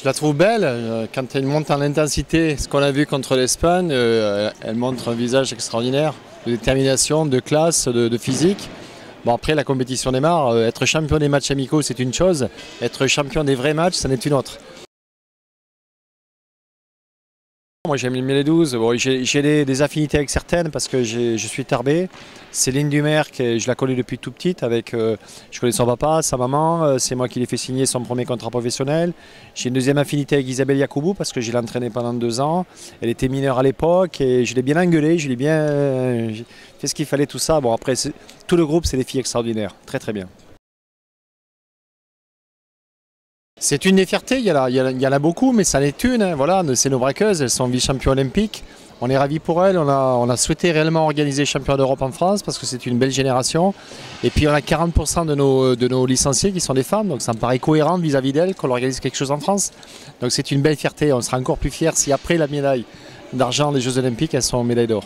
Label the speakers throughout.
Speaker 1: Je la trouve belle, quand elle monte en intensité, ce qu'on a vu contre l'Espagne, elle montre un visage extraordinaire, de détermination, de classe, de physique. Bon après la compétition démarre, être champion des matchs amicaux c'est une chose, être champion des vrais matchs c'en est une autre. Moi j'aime les 12, bon, j'ai des affinités avec certaines parce que je suis Tarbais. Céline Dumer, je la connais depuis tout petite, je connais son papa, sa maman, c'est moi qui l'ai fait signer son premier contrat professionnel. J'ai une deuxième affinité avec Isabelle Yacoubou parce que je l'ai entraînée pendant 2 ans. Elle était mineure à l'époque et je l'ai bien engueulée, je l'ai bien fait ce qu'il fallait, tout ça. Bon après, tout le groupe c'est des filles extraordinaires, très très bien. C'est une des fiertés, il y en a beaucoup, mais ça n'est une. Hein, voilà, c'est nos braqueuses, elles sont vice-champions olympiques. On est ravis pour elles, on a souhaité réellement organiser champion d'Europe en France parce que c'est une belle génération. Et puis on a 40% de nos licenciés qui sont des femmes, donc ça me paraît cohérent vis-à-vis d'elles qu'on organise quelque chose en France. Donc c'est une belle fierté, on sera encore plus fiers si après la médaille d'argent des Jeux Olympiques, elles sont en médaille d'or.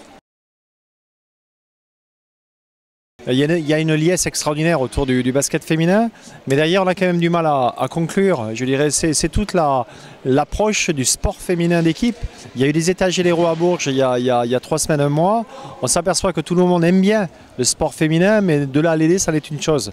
Speaker 1: Il y a une liesse extraordinaire autour du basket féminin, mais derrière on a quand même du mal à conclure. Je dirais c'est toute l'approche du sport féminin d'équipe. Il y a eu des états généraux à Bourges il y a 3 semaines, un mois. On s'aperçoit que tout le monde aime bien le sport féminin, mais de là à l'aider, ça en est une chose.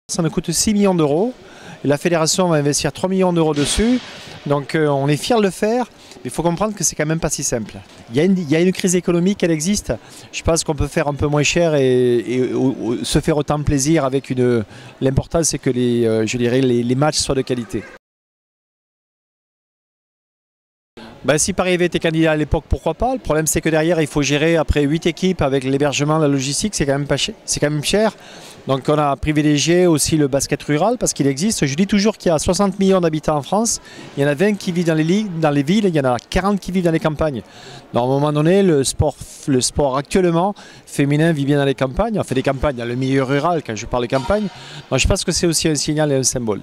Speaker 1: Ça nous coûte 6 millions d'euros. La fédération va investir 3 millions d'euros dessus. Donc on est fiers de le faire, mais il faut comprendre que c'est quand même pas si simple. Il y a une crise économique, elle existe. Je pense qu'on peut faire un peu moins cher et se faire autant plaisir avec l'important c'est que les matchs soient de qualité. Ben, si Paris avait été candidat à l'époque, pourquoi pas? Le problème c'est que derrière il faut gérer après 8 équipes avec l'hébergement, la logistique, c'est quand même pas cher, c'est quand même cher. Donc on a privilégié aussi le basket rural parce qu'il existe. Je dis toujours qu'il y a 60 millions d'habitants en France, il y en a 20 qui vivent dans les villes, il y en a 40 qui vivent dans les campagnes. Donc à un moment donné, le sport actuellement féminin vit bien dans les campagnes. On fait des campagnes dans le milieu rural quand je parle de campagne. Donc je pense que c'est aussi un signal et un symbole.